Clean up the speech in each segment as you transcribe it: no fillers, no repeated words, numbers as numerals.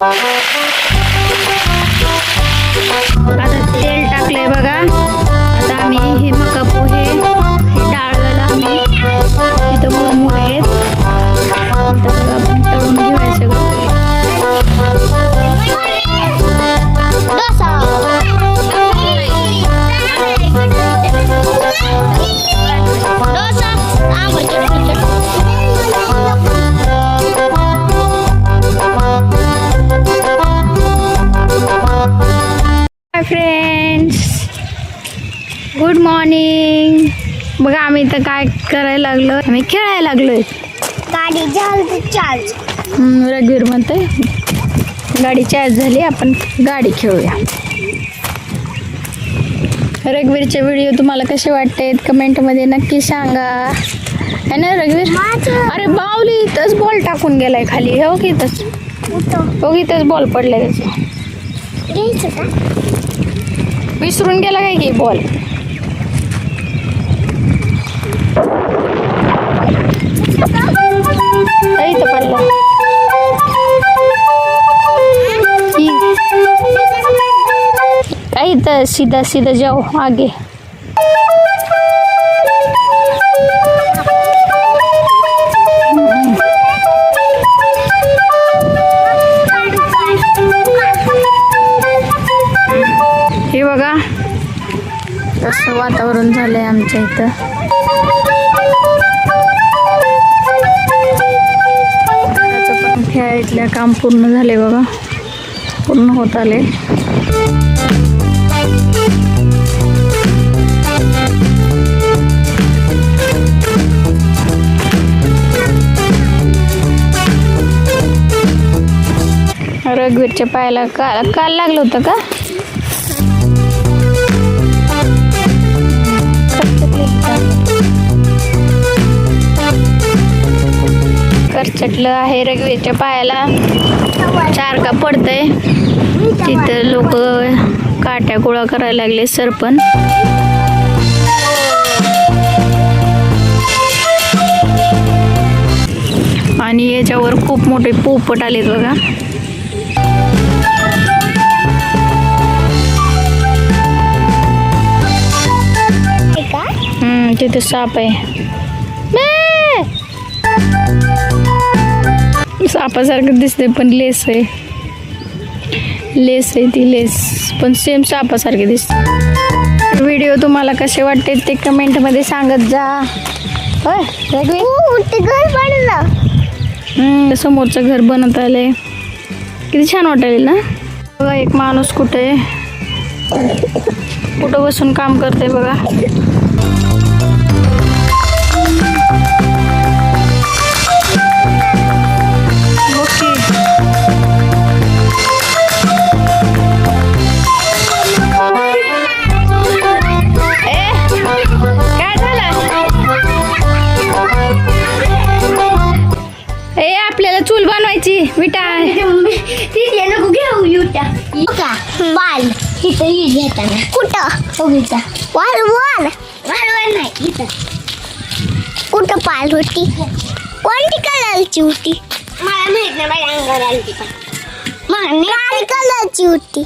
आता तेल टाकलंय बघा. आता आम्ही हे मका पोहे डाळायला आम्ही इथं मुरमुरे आहेत. आता बघा आपण तळून घेऊया सगळं. Friends, good morning. बघा आम्ही इथं काय करायला लागलो, आम्ही खेळायला लागलोय. गाडी चार्ज. रघुवीर म्हणतोय गाडी चार्ज झाली, आपण गाडी खेळूया. रघुवीरचे व्हिडिओ तुम्हाला कसे वाटते कमेंटमध्ये नक्की सांगा. है ना रघुवीर? अरे बावली इथंच बॉल टाकून गेलाय खाली. हो की इथंच, हो की इथंच बॉल पडलाय त्याचा. विसरून गेला काय की बॉल. इथं पडला. इथं सीधा सीधा जाओ आगे. हे बघा कसं वातावरण झालंय आमच्या इथं. पण खेळायतल्या काम पूर्ण झाले बघा, पूर्ण होत आले. रघुवीरच्या पायाला काल लागलं होतं का? करचटलं आहे रघुवीरच्या पायाला. सारखा पडतंय. तिथं लोक काट्या गोळा करायला लागले सरपण. आणि याच्यावर खूप मोठे पोपट आलेत बघा. तिथे साप आहे. सापासारखं दिसते पण लेस आहे. लेस आहे ती, लेस पण सेम सापासारखे दिसते. व्हिडिओ तुम्हाला कसे वाटते ते कमेंटमध्ये सांगत जा. होय ते घर बनलं. समोरचं घर बनत आलंय. किती छान वाटेल ना. बघा एक माणूस कुठे बसून काम करते बघा. आपल्याला चूल बनवायची. विटा वाल इथं घेताना कुठं वाल नाही इथं. कुठं पाल होती? कोणती कलरची होती? मला माहित नाही. माझ्या अंगावर आली ती पण लाल कलरची होती.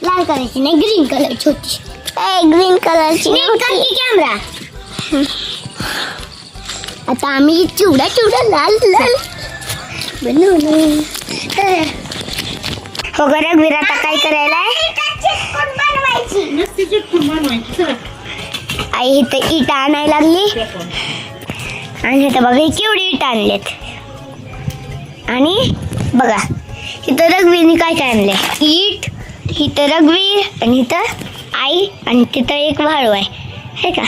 लाल कलरची नाही, ग्रीन कलरची होती. ग्रीन कलरची नव्हती. कॅमेरा. आता आम्ही चिवडा लाल बनवलं. हो ग रघुवीर, आता काय करायला? आई इथं इटा आणायला लागली. आणि इथं बघा केवढी इटा आणलेत. आणि बघा इथं रघुवीरने काय आणलंय. ईट, इथं रघुवीर आणि इथं आई आणि तिथं एक वाळू आहे का.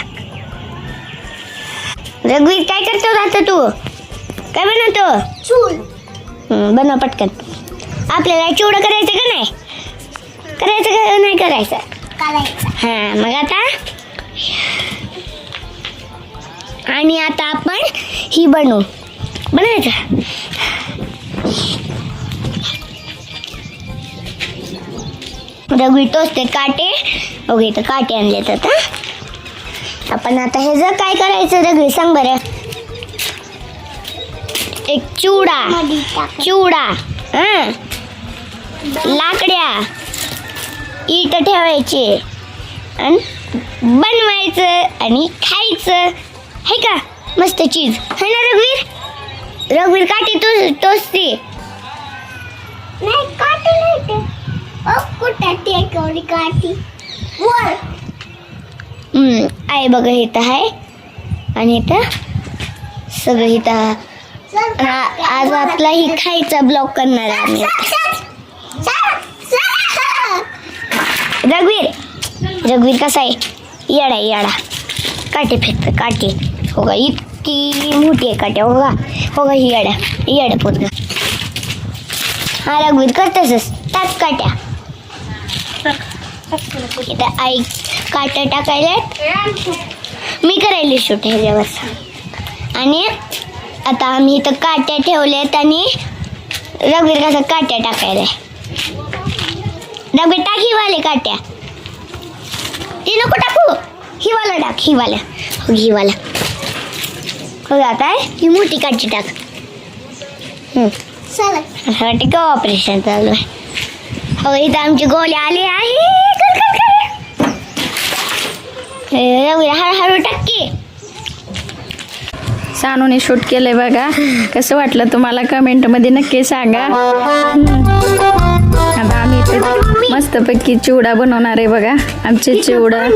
रघुवीर काय करतो आता तू? काय बनवतो? चूल. बनव पटकन. आपल्याला चिवडा करायचं का नाही? करायचं का नाही करायचं? हां मग आता. आणि आता आपण ही बनायचं. रघुवीर टोचते काटे. ओके तर काटे आणलेत आता. आपण आता हे जर काय करायचं रघुवीर सांग बरं. एक चिवडा. हां लाकड्या इट ठेवायचे आणि बनवायचं आणि खायचं है का मस्त चीज है ना रघुवीर रघुवीर काठी टोचते नाही काठी नाही ते कुठं टेकवली काठी वर आहे बघा इथं आहे आणि इथं सगळं इथं आज आपला ही खायचा ब्लॉग करणार आहे आम्ही रघुवीर कसा आहे येडा काटे फेकतं काटे हो का इतकी मोठी आहे काट्या हो का ही येडा पोतगा हा रघुवीर करतसच टाक काट्या इथं आई काट्या टाकायला मी करायला शूट ह्याच्यावर आणि आता आम्ही इथं काट्या ठेवल्यात आणि रघुवीर कसं काट्या टाकायला रघुवीर टाक हिवाले काट्या ते नको टाकू हिवाला टाक हिवाला हो आता ही मोठी काठी टाक साठी का ऑपरेशन चालू आहे हो इथं आमची गोळी आली आहे हळूहळू टाकी सानूने शूट केलंय बघा कसं वाटलं तुम्हाला कमेंटमध्ये नक्की सांगा आता आम्ही इथे मस्तपैकी चिवडा बनवणार आहे बघा आमचे चिवडा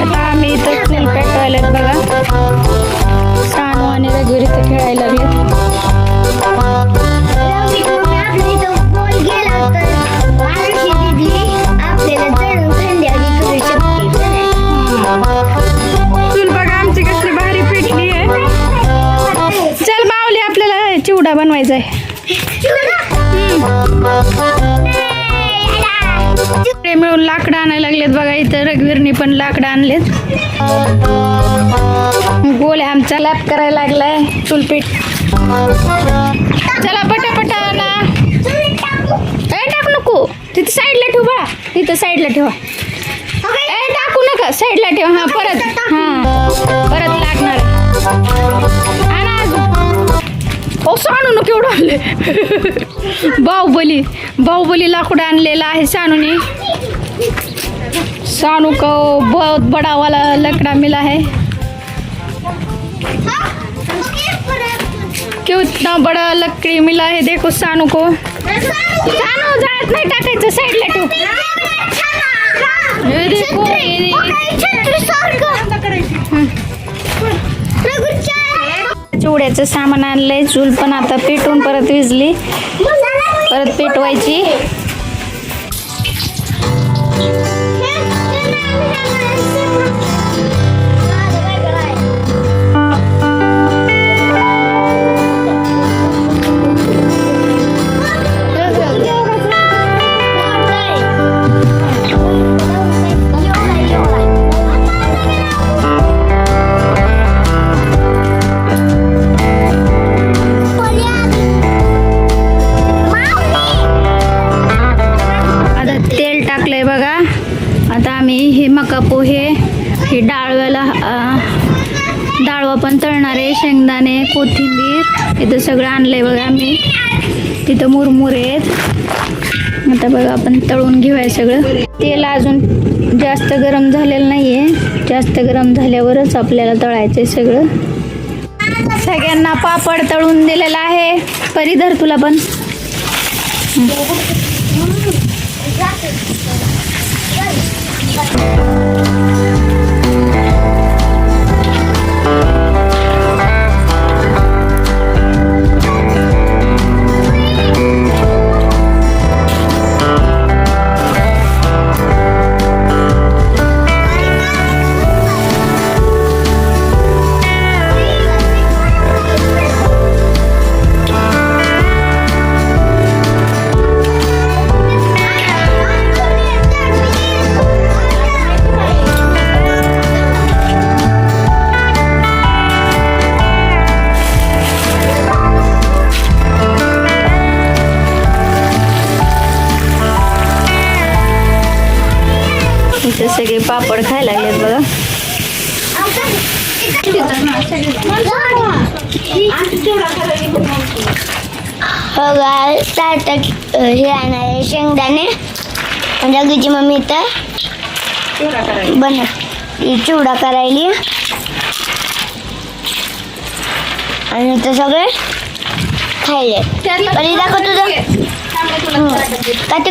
आता आम्ही इथं फुल पेटवायला बघा सानू आणि रघुवीर इथं खेळायला लागले चूल बघा आमची कसली भारी पेटली आहे चल माऊली आपल्याला चिवडा बनवायचा आहे ते मिळून लाकडं आणायला लागलेत बघा इथं रघुवीरनी पण लाकडं आणलेत गोल्या आमचा लॅप करायला लागलाय चुलपीठ चला पटापटा आणा टाक नको तिथे साईडला ठेव बा तिथं साईडला ठेवा टाकू नका साईडला ठेवा परत लागणार आणा अजून सानू न केवढं आणले बाहुबली लाकूड आणलेला आहे सानूने सानू को बहुत बड़ा वाला लकड़ा मिला है क्यों इतना बड़ा लकड़ी मिला है देखो सानू को सानू जात नाही टाकायचं साईडला ठेव देखो चिवड्याचं सामान आणलंय चूल पण आता पेटवून परत विजली परत पेटवायची बघा आता आम्ही हे मका पोहे हे डाळवा पण तळणार आहे शेंगदाणे कोथिंबीर इथं सगळं आणलंय बघा आम्ही तिथं मुरमुरे आहेत आता बघा आपण तळून घेऊया सगळं तेल अजून जास्त गरम झालेलं नाहीये जास्त गरम झाल्यावरच आपल्याला तळायचंय सगळं सगळ्यांना पापड तळून दिलेला आहे परीधर तुला पण पापड खायला लागलेत बघा. बघा ताटात हे आणणारे शेंगदाणे म्हणजे अगदीची मम्मी तर चिवडा करायली आणि तर सगळे खायले. परी दाखव तुझं का ते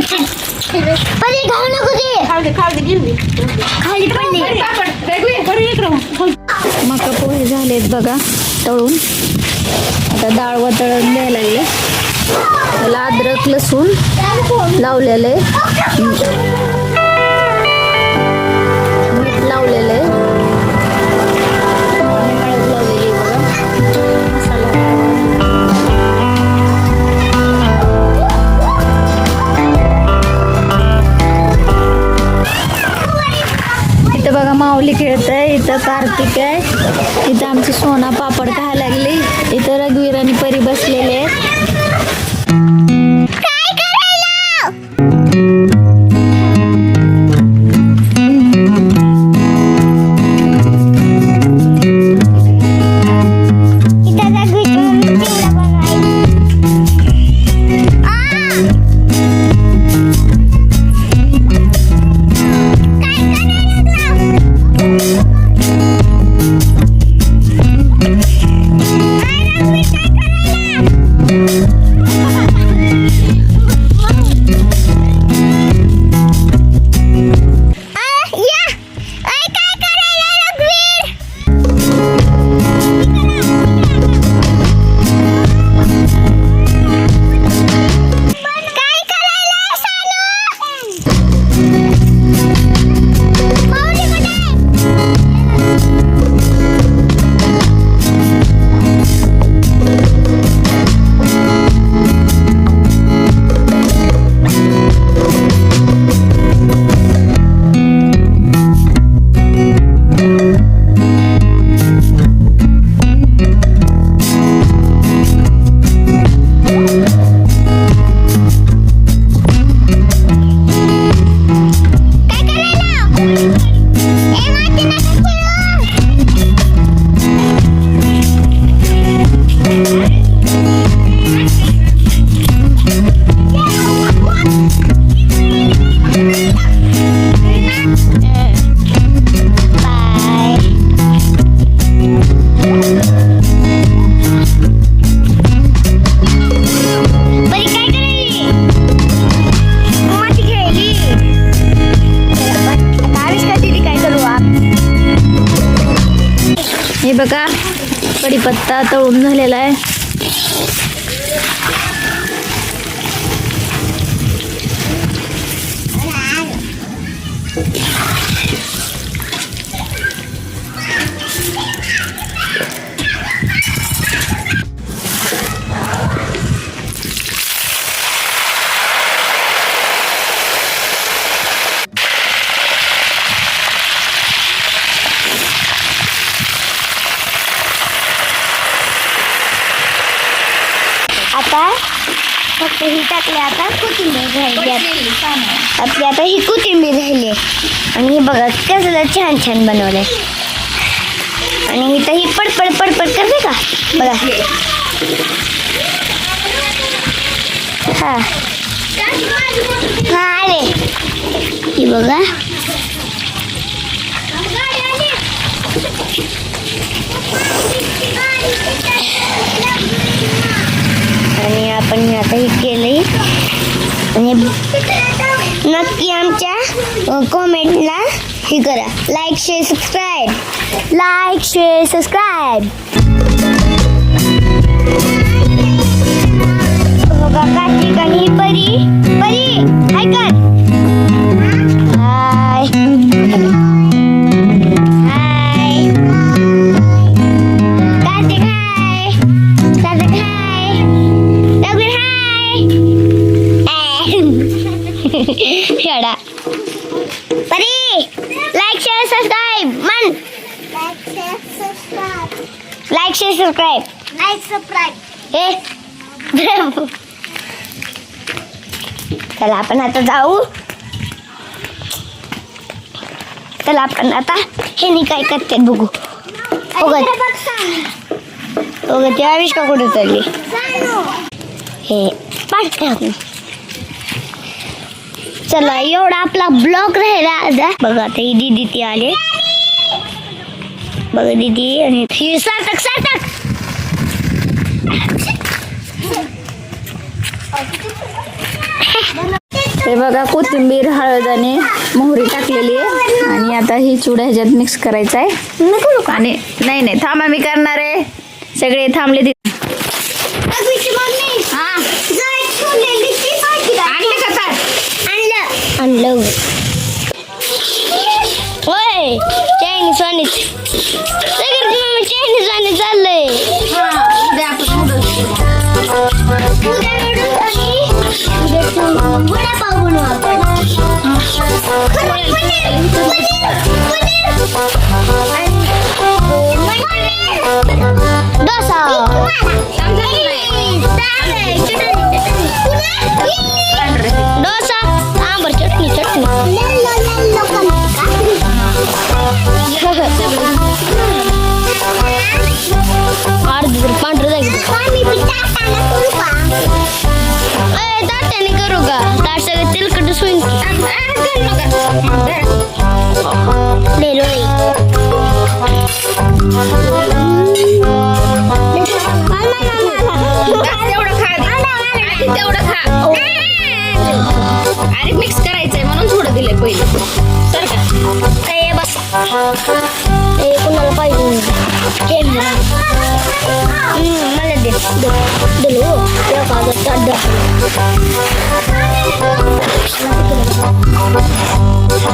परी घालू नको ते खाली पडली. मका पोहे झालेत बघा तळून. आता डाळ वतळून द्यायला लागले. त्याला अद्रक लसूण लावलेलं आहे, मीठ लावलेलं आहे आणि हळद लावलेली आहे बघा. मसाला इथं बघा माऊली खेळत आहे, इथं कार्तिक आहे, इथं आमची सोना पापड खायला लागली, इथं रघुवीर आणि परी बसलेले आहेत. हे बघा कढीपत्ता तळून झालेला आहे. आता फक्त ही टाकले, आता कोथिंबीर राहिली. आपली आता ही कोथिंबीर राहिली आणि हे बघा कसं छान छान बनवलंय. आणि इथं ही पडपड पडपड करते का बघा. हा हा आले ही बघा. आणि आपण आता हे केलंय आणि नक्की आमच्या कॉमेंटला हे करा, लाईक शेअर सबस्क्राईब. बघा कार्तिक आणि परी हाय कर. हाय हाय कार्तिक हाय. कार्तिक हाय. रघुवीर हाय. शेडा परी लाईक शेअर सबस्क्राईब मन. लाईक शेअर सबस्क्राईब हे. चला आपण आता जाऊ. चला आपण आता हे काय करते बघू. बघत ते आविष्का कुठे चालली हे पाठ. चला एवढा आपला ब्लॉग राहिला आता. बघा आता ही दीदी ती आले. बघा दीदी आणि ही सार्थक सार्थक. हे बघा कोथिंबीर हळद आणि मोहरी टाकलेली आहे आणि आता ही चिवडा ह्याच्यात मिक्स करायचा आहे. आणि नाही थांबा मी करणार आहे. सगळे थांबले तिथे. आणलं होय चायनीज वाणी चायनीज वाणी चाललंय. वडापाव बनवू आपण. डोसा डोसा सांबर चटणी चटणी. पांढरं जायचं ताट्याने करू का. ताट सगळं तेलकट सोईन तेवढं खा. अरे मिक्स करायचंय म्हणून थोडं दिलंय पहिले. सर का बस हे कुणाला पाहिजे मला दे दिलो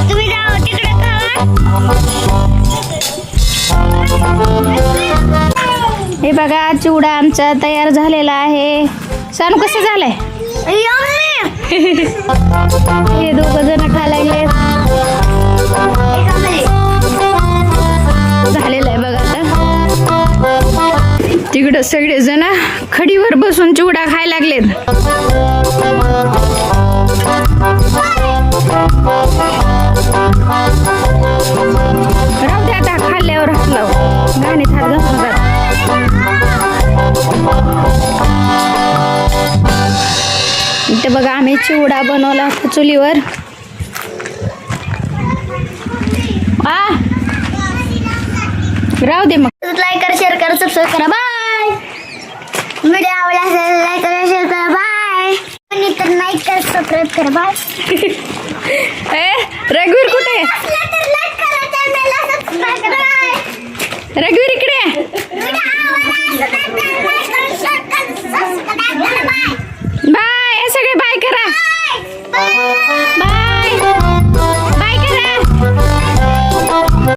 तुम्ही जाओ तिकडे हे बघा चिवडा आमचा तयार झालेला आहे. सांगू कसं झालंय. हे दोघं जण खायला झालेलं आहे बघा. आता तिकडं सगळे जण खडीवर बसून चिवडा खायला लागलेत. राहू दे आता खाल्ल्यावर हसलं गाणीत हात घालून जात. इथे बघा आम्ही चिवडा बनवला चुलीवर. राहू दे मग. लाईक करा शेअर करा सबस्क्राईब करा. बाय. व्हिडिओ आवडला असेल लाईक करा शेअर करा. बाय. आणि तर लाईक करा सबस्क्राईब करा. बाय. रघुवीर कुठे आहे. लाईक करा चॅनलला सबस्क्राईब करा. रघुवीर इकडे.